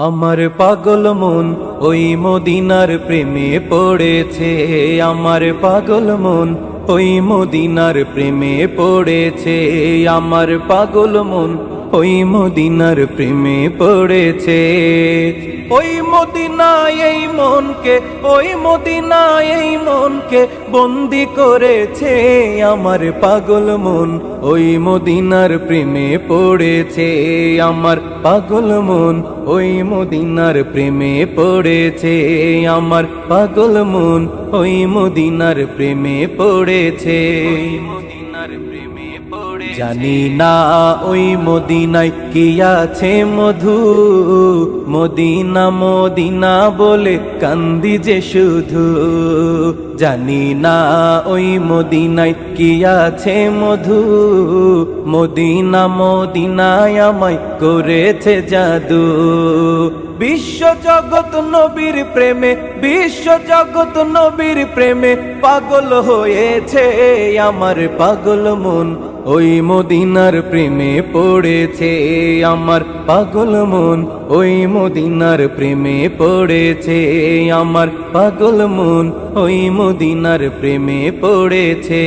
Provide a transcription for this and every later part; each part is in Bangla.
আমার পাগল মন ওই মদিনার প্রেমে পড়েছে। আমার পাগল মন ওই মদিনার প্রেমে পড়েছে। আমার পাগল মন ওই মদিনার প্রেমে পড়েছে। ওই মদিনায় এই মনকে, ওই মদিনায় এই মনকে বন্দি করেছে। আমার পাগল মন ওই মদিনার প্রেমে পড়েছে। আমার পাগল মন ওই মদিনার প্রেমে পড়েছে। আমার পাগল মন ওই মদিনার প্রেমে পড়েছে। জানি না ওই মদিনায় কি আছে মধু, মদিনা মদিনা বলে কান্দি যে শুধু। জানি না ওই মদিনায় কি আছে মধু, মদিনা মদিনায় আমায় করেছে জাদু। বিশ্ব জগৎ নবীর প্রেমে, বিশ্ব জগৎ নবীর প্রেমে পাগল হয়েছে। আমার পাগল মন ওই মদিনার প্রেমে পড়েছে। আমার পাগল মন ওই মদিনার প্রেমে পড়েছে। আমার পাগল মন ওই মদিনার প্রেমে পড়েছে।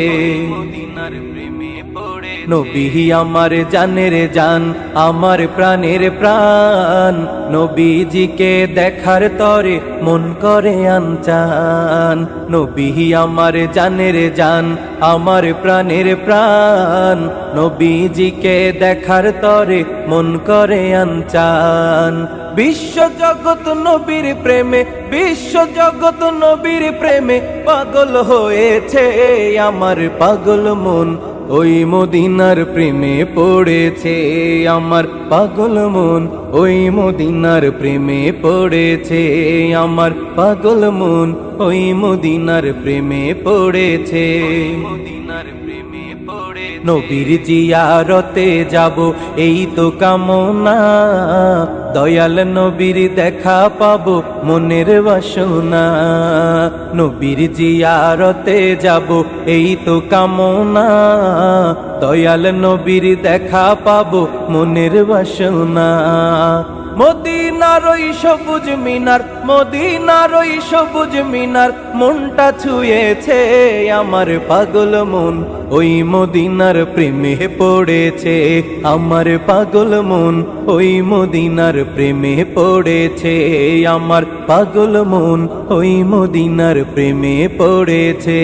নবী আমার জানের জান, আমার প্রাণের প্রাণ। নবীজিকে দেখার তরে মন করে আনচান। নবী আমার জানের জান, আমার প্রাণের প্রাণ। নবীজিকে দেখার তরে মন করে আনচান। বিশ্ব জগৎ নবীর প্রেমে, বিশ্ব জগৎ নবীর প্রেমে পাগল হয়েছে। আমার পাগল মন ওই মদিনার প্রেমে পড়েছে। আমার পাগল মন ওই মদিনার প্রেমে পড়েছে। আমার পাগল মন ওই মদিনার প্রেমে পড়েছে। নবীর জিয়ারতে যাব এই তো কামনা, দয়াল নবীর দেখা পাবো মনের বাসনা। নবীর জিয়ারতে যাব এই তো কামনা, দয়াল নবীর দেখা পাবো মনের বাসনা। মদিনার ওই সবুজ মিনার, মদিনার ওই সবুজ মিনার মনটা ছুঁয়েছে। আমার পাগল মন ওই মদিনার প্রেমে পড়েছে। আমার পাগল মন ওই মদিনার প্রেমে পড়েছে। আমার পাগল মন ওই মদিনার প্রেমে পড়েছে।